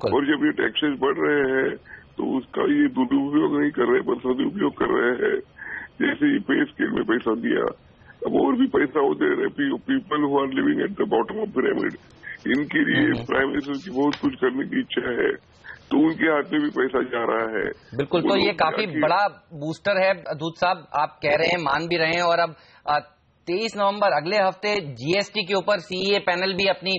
और जब ये टैक्सेस बढ़ रहे हैं तो उसका ये दुरुपयोग नहीं कर रहे, पर सदुपयोग कर रहे हैं। जैसे ये पे स्केल में पैसा दिया, अब और भी पैसा वो दे रहे, people who are living at the bottom of pyramid, इनके लिए प्राइम मिनिस्टर की बहुत कुछ करने की इच्छा है, तो उनके हाथ में भी पैसा जा रहा है। बिल्कुल, तो ये काफी बड़ा बूस्टर है धूत साहब, आप कह रहे हैं, मान भी रहे हैं। और अब 23 नवंबर अगले हफ्ते GST के ऊपर CEA पैनल भी अपनी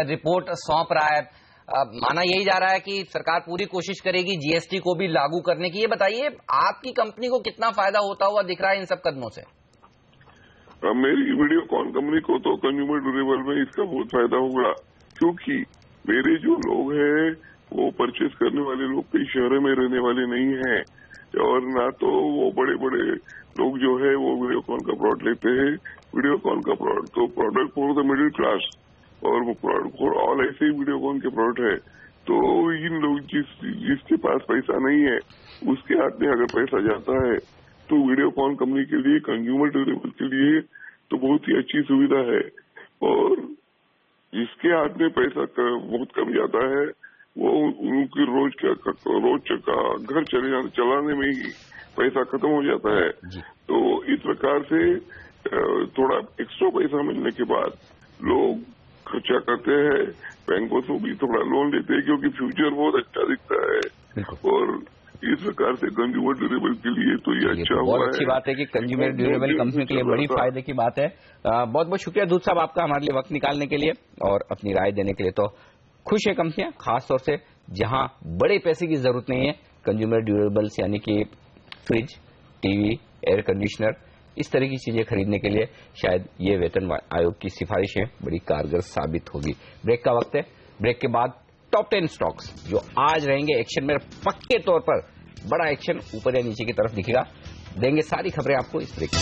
रिपोर्ट सौंप रहा है। माना यही जा रहा है कि सरकार पूरी कोशिश करेगी GST को भी लागू करने की। ये बताइए आपकी कंपनी को कितना फायदा होता हुआ दिख रहा है इन सब कदमों से? मेरी वीडियोकॉन कंपनी को तो कंज्यूमर ड्यूरेबल में इसका बहुत फायदा होगा, क्योंकि मेरे जो लोग हैं वो परचेज करने वाले लोग कई शहरों में रहने वाले नहीं हैं, और ना तो वो बड़े बड़े लोग जो है वो वीडियोकॉन का प्रोडक्ट लेते हैं। वीडियोकॉन का प्रोडक्ट तो product for the middle class, और वो प्रोडक्ट फॉर ऑल ऐसे ही वीडियोकॉन के प्रोडक्ट है। तो इन लोग जिसके पास पैसा नहीं है उसके हाथ में अगर पैसा जाता है, तो वीडियोकॉन कंपनी के लिए, कंज्यूमर ड्यूरेबल के लिए तो बहुत ही अच्छी सुविधा है। और जिसके हाथ में पैसा बहुत कम जाता है वो उनकी रोज का घर चलाने में ही पैसा खत्म हो जाता है। तो इस प्रकार से थोड़ा एक्स्ट्रा पैसा मिलने के बाद लोग खर्चा करते हैं, बैंकों से भी थोड़ा लोन लेते हैं, क्योंकि फ्यूचर बहुत अच्छा दिखता है। और इस प्रकार से कंज्यूमर ड्यूरेबल के लिए तो ये अच्छा हुआ है। बहुत अच्छी बात है कि कंज्यूमर ड्यूरेबल कंपनी के लिए बड़ी फायदे की बात है। बहुत बहुत शुक्रिया दूध साहब आपका हमारे लिए वक्त निकालने के लिए और अपनी राय देने के लिए। तो खुश है कंपनियां, खासतौर से जहां बड़े पैसे की जरूरत नहीं है, कंज्यूमर ड्यूरेबल्स यानी कि फ्रिज, टीवी, एयर कंडीशनर, इस तरह की चीजें खरीदने के लिए शायद ये वेतन आयोग की सिफारिशें बड़ी कारगर साबित होगी। ब्रेक का वक्त है, ब्रेक के बाद टॉप 10 स्टॉक्स जो आज रहेंगे एक्शन में, पक्के तौर पर बड़ा एक्शन ऊपर या नीचे की तरफ दिखेगा। देंगे सारी खबरें आपको इस ब्रेक में।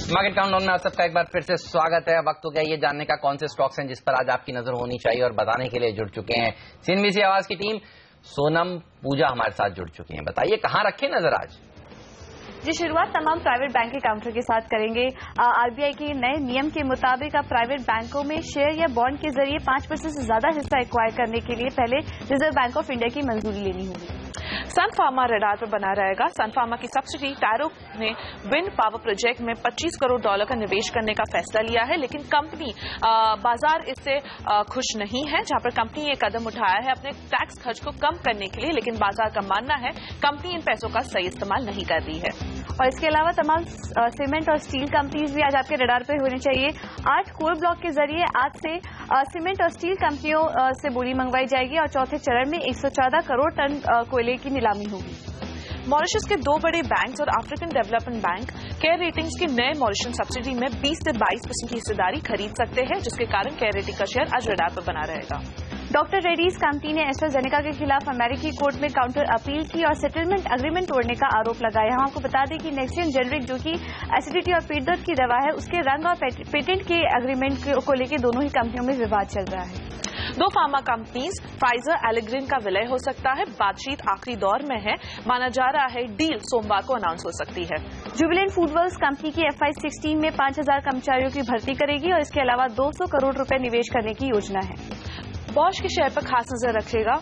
मार्केट काउंटडाउन में आप सबका एक बार फिर से स्वागत है। वक्त हो गया ये जानने का कौन से स्टॉक्स हैं जिस पर आज आपकी नजर होनी चाहिए, और बताने के लिए जुड़ चुके हैं सीएनबीसी आवाज की टीम। सोनम, पूजा हमारे साथ जुड़ चुकी हैं। बताइए कहां रखे नजर आज? जी, शुरुआत तमाम प्राइवेट बैंक के काउंटर के साथ करेंगे। आरबीआई के नए नियम के मुताबिक अब प्राइवेट बैंकों में शेयर या बॉन्ड के जरिए 5% से ज्यादा हिस्सा एक्वायर करने के लिए पहले रिजर्व बैंक ऑफ इंडिया की मंजूरी लेनी होगी। सन फार्मा रडार पर बना रहेगा। सन फार्मा की सब्सिडी टैरो ने विंड पावर प्रोजेक्ट में $25 करोड़ का निवेश करने का फैसला लिया है, लेकिन कंपनी बाजार इससे खुश नहीं है, जहां पर कंपनी ये कदम उठाया है अपने टैक्स खर्च को कम करने के लिए, लेकिन बाजार का मानना है कंपनी इन पैसों का सही इस्तेमाल नहीं कर रही है। और इसके अलावा तमाम सीमेंट और स्टील कंपनीज भी आज आपके रडार पर होनी चाहिए। 8 कोर ब्लॉक के जरिए आज से सीमेंट और स्टील कंपनियों से बोली मंगवाई जाएगी और चौथे चरण में 114 करोड़ टन कोयले की नीलामी होगी। मॉरिशस के 2 बड़े बैंक्स और African development bank care ratings की नए मॉरिशन सब्सिडी में 20 से 22% की हिस्सेदारी खरीद सकते हैं, जिसके कारण केयर रेटिंग का शेयर आज रडार पर बना रहेगा। डॉक्टर रेड्डीज कंपनी ने एस्ट्राजेनेका के खिलाफ अमेरिकी कोर्ट में काउंटर अपील की और सेटलमेंट एग्रीमेंट तोड़ने का आरोप लगाया। हम आपको बता दें कि नेक्सियन जेनरिक, जो कि एसिडिटी और पेट दर्द की दवा है, उसके रंग और पेटेंट के एग्रीमेंट को लेकर दोनों ही कंपनियों में विवाद चल रहा है। 2 फार्मा कंपनीज फाइजर, एलेग्रिन का विलय हो सकता है। बातचीत आखिरी दौर में है, माना जा रहा है डील सोमवार को अनाउंस हो सकती है। जुबिलेंट फूडवर्क्स कंपनी की FY16 में 5000 कर्मचारियों की भर्ती करेगी और इसके अलावा 200 करोड़ रुपए निवेश करने की योजना है। बॉश के शेयर पर खास नजर रखेगा,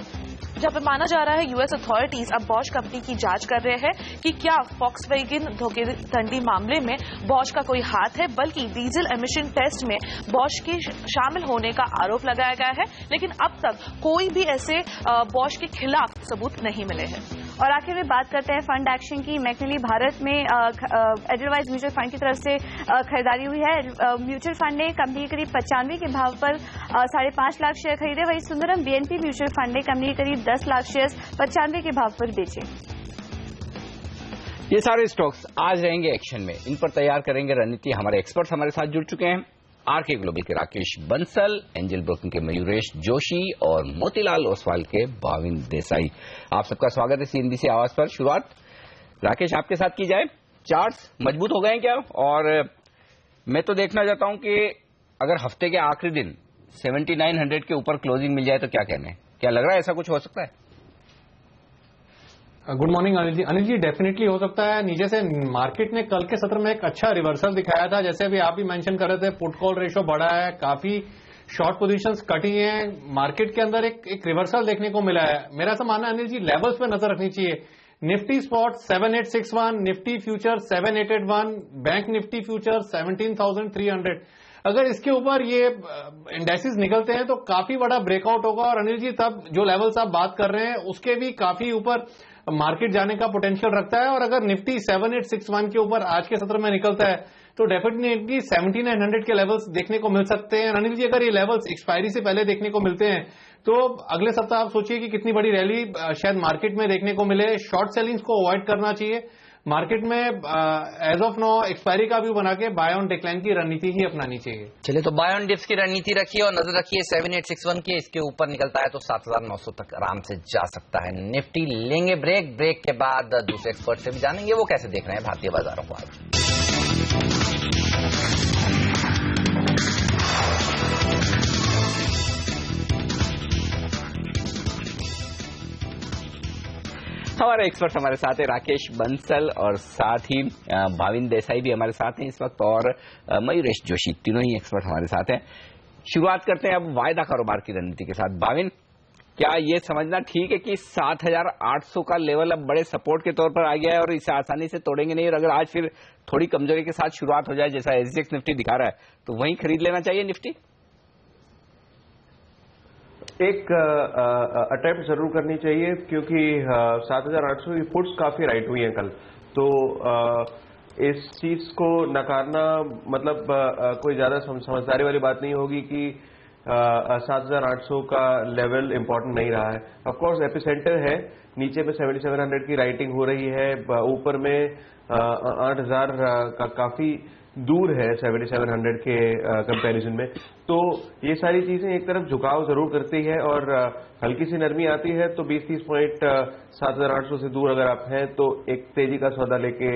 जहां पर माना जा रहा है यूएस अथॉरिटीज अब बॉश कंपनी की जांच कर रहे हैं कि क्या फॉक्सवैगन धोखाधड़ी मामले में बॉश का कोई हाथ है, बल्कि डीजल एमिशन टेस्ट में बॉश के शामिल होने का आरोप लगाया गया है, लेकिन अब तक कोई भी ऐसे बॉश के खिलाफ सबूत नहीं मिले हैं। और आखिर में बात करते हैं फंड एक्शन की। मैकनेली भारत में एडलवाइज म्यूचुअल फंड की तरफ से खरीदारी हुई है। म्यूचुअल फंड ने कंपनी करीब 95 के भाव पर 5.5 लाख शेयर खरीदे। वहीं सुंदरम बीएनपी म्यूचुअल फंड ने कंपनी करीब 10 लाख शेयर 95 के भाव पर बेचे। ये सारे स्टॉक्स आज रहेंगे एक्शन में, इन पर तैयार करेंगे रणनीति हमारे एक्सपर्ट्स हमारे साथ जुड़ चुके हैं। आरके ग्लोबल के राकेश बंसल, एंजल ब्रोकिंग के मयूरेश जोशी और मोतीलाल ओसवाल के भाविन देसाई। आप सबका स्वागत है सीएनबीसी आवाज पर। शुरुआत राकेश आपके साथ की जाए। चार्ट्स मजबूत हो गए हैं क्या? और मैं तो देखना चाहता हूं कि अगर हफ्ते के आखिरी दिन 7900 के ऊपर क्लोजिंग मिल जाए तो क्या कहने, क्या लग रहा है ऐसा कुछ हो सकता है? गुड मॉर्निंग अनिल जी। अनिल जी, डेफिनेटली हो सकता है। नीचे से मार्केट ने कल के सत्र में एक अच्छा रिवर्सल दिखाया था, जैसे अभी आप भी मेंशन कर रहे थे, पुट कॉल रेशो बढ़ा है, काफी शॉर्ट पोजीशंस कटी हैं, मार्केट के अंदर एक रिवर्सल देखने को मिला है। मेरा ऐसा मानना है अनिल जी, लेवल्स पे नजर रखनी चाहिए। Nifty spot 7861, Nifty future 7881, bank Nifty future 17,300। अगर इसके ऊपर ये इंडेक्सेस निकलते हैं तो काफी बड़ा ब्रेकआउट होगा। और अनिल जी, तब जो लेवल्स आप बात कर रहे हैं उसके भी काफी ऊपर मार्केट जाने का पोटेंशियल रखता है। और अगर निफ्टी 7861 के ऊपर आज के सत्र में निकलता है तो डेफिनेटली 7900 के लेवल्स देखने को मिल सकते हैं। अनिल जी, अगर ये लेवल्स एक्सपायरी से पहले देखने को मिलते हैं तो अगले सप्ताह आप सोचिए कि कितनी बड़ी रैली शायद मार्केट में देखने को मिले। शॉर्ट सेलिंग्स को अवॉइड करना चाहिए। मार्केट में एज ऑफ नो एक्सपायरी का व्यू बना के बाय ऑन डिक्लाइन की रणनीति ही अपनानी चाहिए। चलिए, तो बाय ऑन डिप्स की रणनीति रखिए और नजर रखिए 7861 के। इसके ऊपर निकलता है तो 7900 तक आराम से जा सकता है निफ्टी। लेंगे ब्रेक के बाद दूसरे एक्सपर्ट से भी जानेंगे वो कैसे देख रहे हैं भारतीय बाजारों को आज। हमारे एक्सपर्ट हमारे साथ है राकेश बंसल और साथ ही भाविन देसाई भी हमारे साथ हैं इस वक्त, और मयूरेश जोशी, तीनों ही एक्सपर्ट हमारे साथ हैं। शुरुआत करते हैं अब वायदा कारोबार की रणनीति के साथ। भाविन, क्या ये समझना ठीक है कि 7800 का लेवल अब बड़े सपोर्ट के तौर पर आ गया है और इसे आसानी से तोड़ेंगे नहीं, और अगर आज फिर थोड़ी कमजोरी के साथ शुरुआत हो जाए जैसा एसजीएक्स निफ्टी दिखा रहा है तो वहीं खरीद लेना चाहिए निफ्टी? एक अटेम्प्ट जरूर करनी चाहिए, क्योंकि 7,800 की पुट्स काफी राइट हुई हैं कल, तो इस चीज को नकारना मतलब कोई ज्यादा समझदारी वाली बात नहीं होगी कि 7,800 का लेवल इंपॉर्टेंट नहीं रहा है। ऑफ कोर्स एपिसेंटर है, नीचे में 7,700 की राइटिंग हो रही है, ऊपर में 8,000 का काफी दूर है 7,700 के कंपैरिजन में। तो ये सारी चीजें एक तरफ झुकाव जरूर करती है और हल्की सी नरमी आती है, तो 20-30 पॉइंट 7,800 से दूर अगर आप हैं तो एक तेजी का सौदा लेके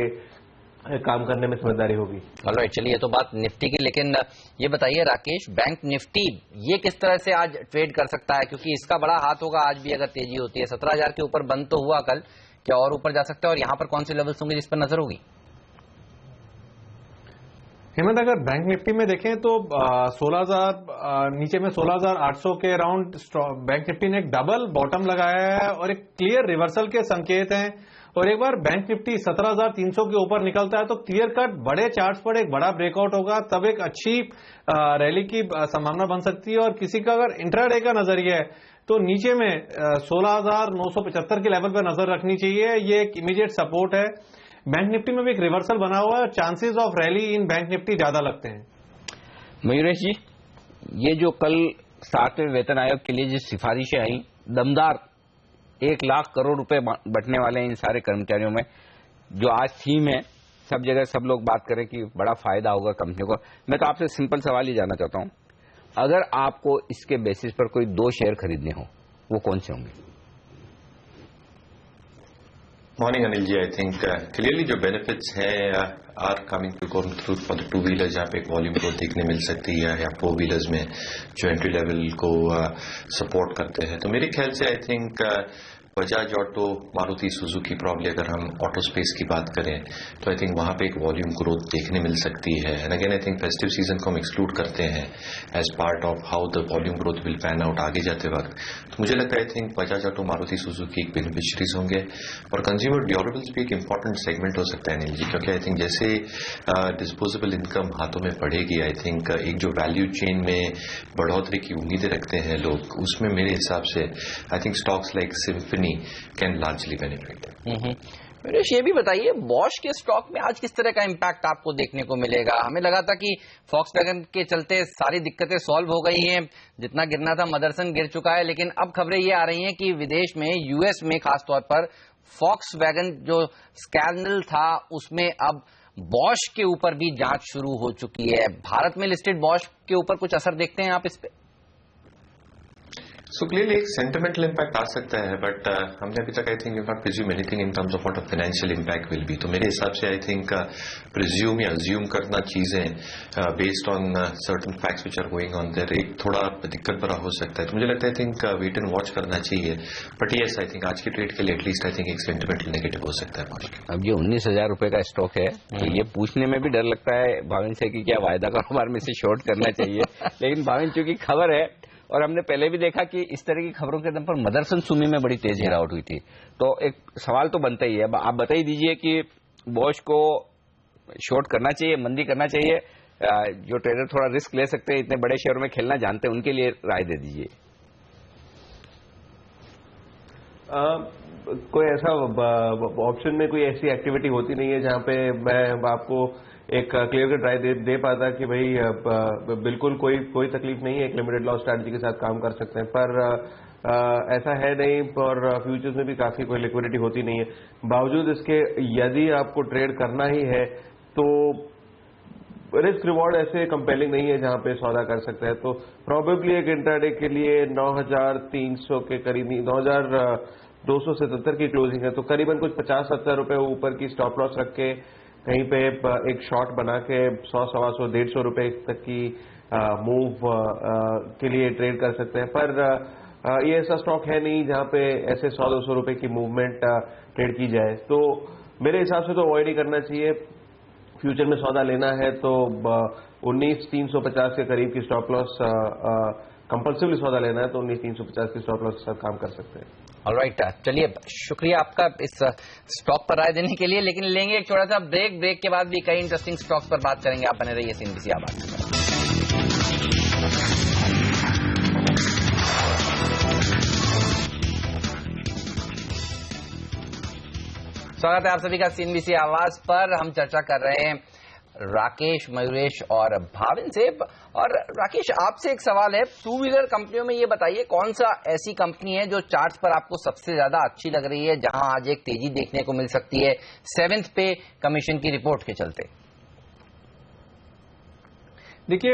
काम करने में समझदारी होगी। ऑलराइट, चलिए ये तो बात निफ्टी की, लेकिन ये बताइए राकेश, बैंक निफ्टी ये किस तरह से आज ट्रेड कर सकता है, क्योंकि इसका बड़ा हाथ होगा आज भी अगर तेजी होती है। 17,000 के ऊपर बंद तो हुआ कल, क्या और ऊपर जा सकता है और यहाँ पर कौन से लेवल्स होंगे जिस पर नजर होगी? हेमंत, अगर बैंक निफ्टी में देखें तो 16,000 नीचे में 16,800 के अराउंड बैंक निफ्टी ने एक डबल बॉटम लगाया है और एक क्लियर रिवर्सल के संकेत हैं। और एक बार बैंक निफ्टी 17,300 के ऊपर निकलता है तो क्लियर कट बड़े चार्ट्स पर एक बड़ा ब्रेकआउट होगा, तब एक अच्छी रैली की संभावना बन सकती है। और किसी का अगर इंट्राडे का नजरिया है तो नीचे में 16,975 के लेवल पर नजर रखनी चाहिए, ये एक इमीडिएट सपोर्ट है। बैंक निफ्टी में भी एक रिवर्सल बना हुआ है, chances of rally in bank Nifty ज्यादा लगते हैं। मयूरेश जी, ये जो कल 7वें वेतन आयोग के लिए जो सिफारिशें आई, दमदार 1 लाख करोड़ रुपए बंटने वाले हैं इन सारे कर्मचारियों में, जो आज थीम है, सब जगह सब लोग बात करें कि बड़ा फायदा होगा कंपनी को। मैं तो आपसे सिंपल सवाल ही जानना चाहता हूं, अगर आपको इसके बेसिस पर कोई 2 शेयर खरीदने हो, वो कौन से होंगे? Morning Anil ji, I think clearly जो बेनिफिट्स हैं are coming to come through for the 2 wheelers, जहाँ पे एक वॉल्यूम ग्रोथ देखने मिल सकती है, या 4 व्हीलर्स में जो एंट्री लेवल को सपोर्ट करते हैं। तो मेरे ख्याल से I think Bajaj Auto, Maruti Suzuki, probably अगर हम ऑटो स्पेस की बात करें तो आई थिंक वहां पे एक वॉल्यूम ग्रोथ देखने मिल सकती है। And again I think festive season को हम एक्सक्लूड करते हैं as part of how the volume growth will pan out आगे जाते वक्त। तो मुझे लगता है I think Bajaj Auto, Maruti Suzuki एक बेनिफिशरीज होंगे। और कंज्यूमर ड्यूरेबल्स भी एक इंपॉर्टेंट सेगमेंट हो सकता है अनिल जी, क्योंकि आई थिंक जैसे डिस्पोजेबल इनकम हाथों में पड़ेगी, आई थिंक एक जो वैल्यू चेन में बढ़ोतरी की उम्मीदें रखते हैं लोग, उसमें मेरे हिसाब से I think stocks like symphony can largely benefit. Manish, ये भी बताइए बॉश के स्टॉक में आज किस तरह का इंपैक्ट आपको देखने को मिलेगा? हमें लगा था कि फॉक्सवैगन के चलते सारी दिक्कतें सॉल्व हो गई हैं, जितना गिरना था मदरसन गिर चुका है, लेकिन अब खबरें ये आ रही हैं कि विदेश में, यूएस में खासतौर पर फॉक्सवैगन जो स्कैंडल था उसमें अब बॉश के ऊपर भी जांच शुरू हो चुकी है। भारत में लिस्टेड बॉश के ऊपर कुछ असर देखते हैं आप इस पे? सो क्लियरली एक सेंटिमेंटल इम्पैक्ट आ सकता है, बट हमने अभी तक I think you not presume anything in terms of what a financial impact will be. तो मेरे हिसाब से आई थिंक प्रिज्यूम या अज्यूम करना चीजें based on certain facts which are going on there एक थोड़ा दिक्कत भरा हो सकता है। तो मुझे लगता है I think wait and watch करना चाहिए, बट यस आई थिंक आज की ट्रेड के लिए एटलीस्ट आई थिंक एक सेंटिमेंटल नेगेटिव हो सकता है। अब ये 19,000 रुपए का स्टॉक है, तो ये पूछने में भी डर लगता है भाविन से कि क्या वायदा कारोबार में से शॉर्ट करना चाहिए, लेकिन भाविन चूंकि खबर है और हमने पहले भी देखा कि इस तरह की खबरों के दम पर मदरसन सुमी में बड़ी तेज गिरावट हुई थी, तो एक सवाल तो बनता ही है। आप बता ही दीजिए कि बॉश को शॉर्ट करना चाहिए, मंदी करना चाहिए? जो ट्रेडर थोड़ा रिस्क ले सकते हैं, इतने बड़े शेयर में खेलना जानते हैं, उनके लिए राय दे दीजिए। कोई ऐसा ऑप्शन में कोई ऐसी एक्टिविटी होती नहीं है जहां पे मैं आपको एक क्लियर कट राय दे पाता कि भाई बिल्कुल कोई तकलीफ नहीं है, एक लिमिटेड लॉस स्ट्रैटेजी के साथ काम कर सकते हैं, पर ऐसा है नहीं। और फ्यूचर्स में भी काफी कोई लिक्विडिटी होती नहीं है। बावजूद इसके यदि आपको ट्रेड करना ही है तो रिस्क रिवॉर्ड ऐसे कंपेलिंग नहीं है जहां पे सौदा कर सकते हैं। तो प्रोबेबली एक इंट्राडे के लिए 9,300 के करीब, 9,277 की क्लोजिंग है, तो करीबन कुछ 50-70 रुपए ऊपर की स्टॉप लॉस रख के कहीं पे एक शॉट बना के 100-125 150 रुपए तक की मूव के लिए ट्रेड कर सकते हैं। पर ये ऐसा स्टॉक है नहीं जहां पे ऐसे 100-200 रुपए की मूवमेंट ट्रेड की जाए, तो मेरे हिसाब से तो अवॉइड ही करना चाहिए। फ्यूचर में सौदा लेना है तो 19,350 के करीब की स्टॉप लॉस, कंपल्सिवली सौदा लेना है तो 19,350 की स्टॉप लॉस के साथ काम कर सकते हैं। ऑलराइट, चलिए शुक्रिया आपका इस स्टॉक पर राय देने के लिए, लेकिन लेंगे एक छोटा सा ब्रेक के बाद भी कई इंटरेस्टिंग स्टॉक्स पर बात करेंगे। आप बने रहिए CNBC आवाज। स्वागत है आप सभी का सीएनबीसी आवाज पर। हम चर्चा कर रहे हैं राकेश, मयूरेश और भाविन से। और राकेश, आपसे एक सवाल है, टू व्हीलर कंपनियों में ये बताइए कौन सा ऐसी कंपनी है जो चार्ट्स पर आपको सबसे ज्यादा अच्छी लग रही है, जहां आज एक तेजी देखने को मिल सकती है 7th पे कमीशन की रिपोर्ट के चलते? देखिए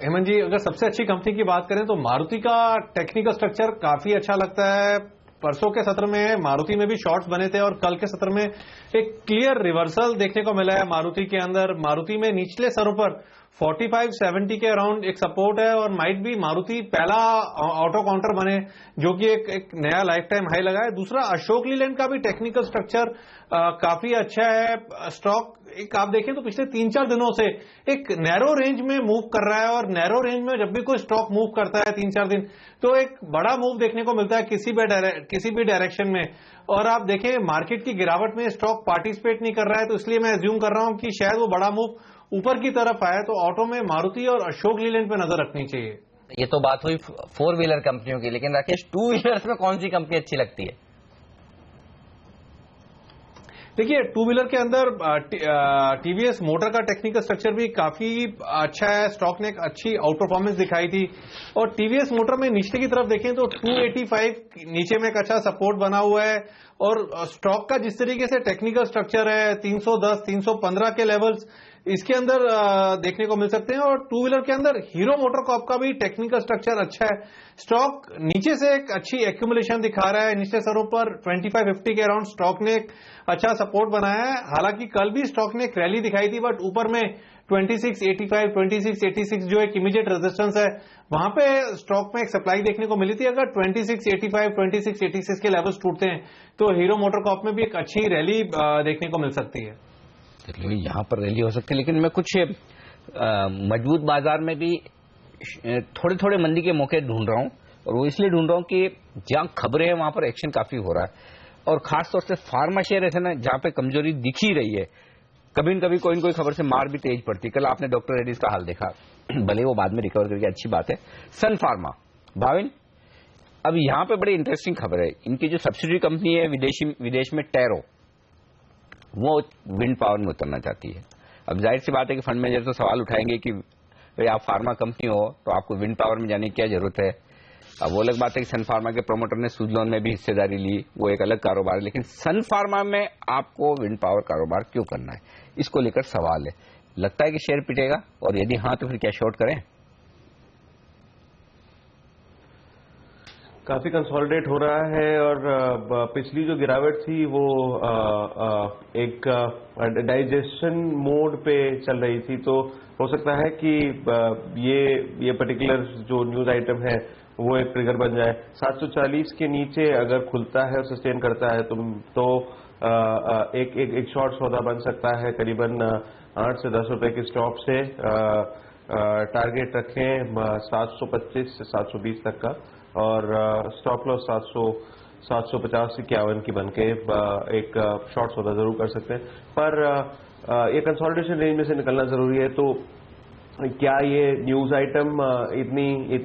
हेमंत जी, अगर सबसे अच्छी कंपनी की बात करें तो मारुति का टेक्निकल स्ट्रक्चर काफी अच्छा लगता है। परसों के सत्र में मारुति में भी शॉर्ट्स बने थे और कल के सत्र में एक क्लियर रिवर्सल देखने को मिला है मारुति के अंदर। मारुति में निचले स्तरों पर 45-70 के अराउंड एक सपोर्ट है और माइट भी मारुति पहला ऑटो काउंटर बने जो कि एक नया लाइफ टाइम हाई लगा है। दूसरा, अशोक लीलैंड का भी टेक्निकल स्ट्रक्चर काफी अच्छा है। स्टॉक एक आप देखें तो पिछले 3-4 दिनों से एक नैरो रेंज में मूव कर रहा है और नैरो रेंज में जब भी कोई स्टॉक मूव करता है 3-4 दिन तो एक बड़ा मूव देखने को मिलता है किसी भी डायरेक्शन में। और आप देखें मार्केट की गिरावट में स्टॉक पार्टिसिपेट नहीं कर रहा है, तो इसलिए मैं एज्यूम कर रहा हूं कि शायद वो बड़ा मूव ऊपर की तरफ आया। तो ऑटो में मारुति और अशोक लीलैंड पे नजर रखनी चाहिए। ये तो बात हुई 4 व्हीलर कंपनियों की, लेकिन राकेश, 2 व्हीलर्स में कौन सी कंपनी अच्छी लगती है? देखिए, 2 व्हीलर के अंदर टीवीएस मोटर का टेक्निकल स्ट्रक्चर भी काफी अच्छा है। स्टॉक ने एक अच्छी आउट परफॉर्मेंस दिखाई थी और टीवीएस मोटर में नीचे की तरफ देखें तो 285 नीचे में एक अच्छा सपोर्ट बना हुआ है। और स्टॉक का जिस तरीके से टेक्निकल स्ट्रक्चर है 310, 315 के लेवल्स इसके अंदर देखने को मिल सकते हैं। और 2 व्हीलर के अंदर हीरो मोटरकॉर्प का भी टेक्निकल स्ट्रक्चर अच्छा है। स्टॉक नीचे से एक अच्छी एक्यूमुलेशन दिखा रहा है, निचले स्तरों पर 25-50 के अराउंड स्टॉक ने एक अच्छा सपोर्ट बनाया है। हालांकि कल भी स्टॉक ने एक रैली दिखाई थी, बट ऊपर में 2685, 2686 जो एक इमीडिएट रेजिस्टेंस है वहां पे स्टॉक में एक सप्लाई देखने को मिली थी। अगर 2685, 2686 के लेवल्स टूटते हैं तो हीरो मोटरकॉर्प में भी एक अच्छी रैली देखने को मिल सकती है। यहाँ पर रैली हो सकती है, लेकिन मैं कुछ मजबूत बाजार में भी थोड़े थोड़े मंदी के मौके ढूंढ रहा हूँ। और वो इसलिए ढूंढ रहा हूँ कि जहाँ खबरें हैं वहां पर एक्शन काफी हो रहा है। और खासतौर से फार्मा शेयर ऐसे ना जहां पे कमजोरी दिख ही रही है, कभी न कभी कोई न कोई खबर से मार भी तेज पड़ती। कल आपने डॉक्टर रेड्डीज का हाल देखा, भले वो बाद में रिकवर करके अच्छी बात है। सन फार्मा, भाविन, अब यहाँ पे बड़ी इंटरेस्टिंग खबर है। इनकी जो सब्सिडी कंपनी है विदेश में टैरो, वो विंड पावर में उतरना चाहती है। अब जाहिर सी बात है कि फंड मैनेजर तो सवाल उठाएंगे कि भाई आप फार्मा कंपनी हो तो आपको विंड पावर में जाने की क्या जरूरत है। अब वो अलग बात है कि सन फार्मा के प्रोमोटर ने सुजलॉन में भी हिस्सेदारी ली, वो एक अलग कारोबार है, लेकिन सन फार्मा में आपको विंड पावर कारोबार क्यों करना है, इसको लेकर सवाल है। लगता है कि शेयर पिटेगा, और यदि हाँ तो फिर क्या शॉर्ट करें? काफी कंसोलिडेट हो रहा है और पिछली जो गिरावट थी वो एक डाइजेशन मोड पे चल रही थी। तो हो सकता है कि ये पर्टिकुलर जो न्यूज आइटम है वो एक ट्रिगर बन जाए। 740 के नीचे अगर खुलता है और सस्टेन करता है तो एक शॉर्ट सौदा बन सकता है। करीबन 8 से 10 रुपए के स्टॉप से टारगेट रखें 725 से 720 तक का, और स्टॉप लॉस 750-51 की बनके एक शॉर्ट सौदा जरूर कर सकते हैं। पर ये कंसोलिडेशन रेंज में से निकलना जरूरी है। तो क्या ये न्यूज आइटम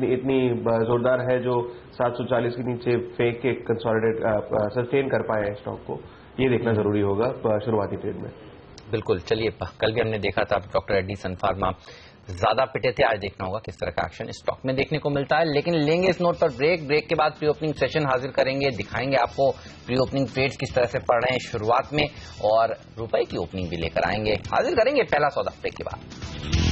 इतनी जोरदार है जो 740 के नीचे फेंक के कंसोलिडेट सस्टेन कर पाए स्टॉक को, ये देखना जरूरी होगा शुरुआती ट्रेड में। बिल्कुल। चलिए, कल भी हमने देखा था डॉक्टर रेड्डी सन फार्मा ज्यादा पिटे थे, आज देखना होगा किस तरह का एक्शन स्टॉक में देखने को मिलता है। लेकिन लेंगे इस नोट पर ब्रेक के बाद प्री ओपनिंग सेशन हाजिर करेंगे, दिखाएंगे आपको प्री ओपनिंग ट्रेड्स किस तरह से पड़ रहे हैं शुरुआत में, और रुपए की ओपनिंग भी लेकर आएंगे, हाजिर करेंगे पहला सौदा ब्रेक के बाद।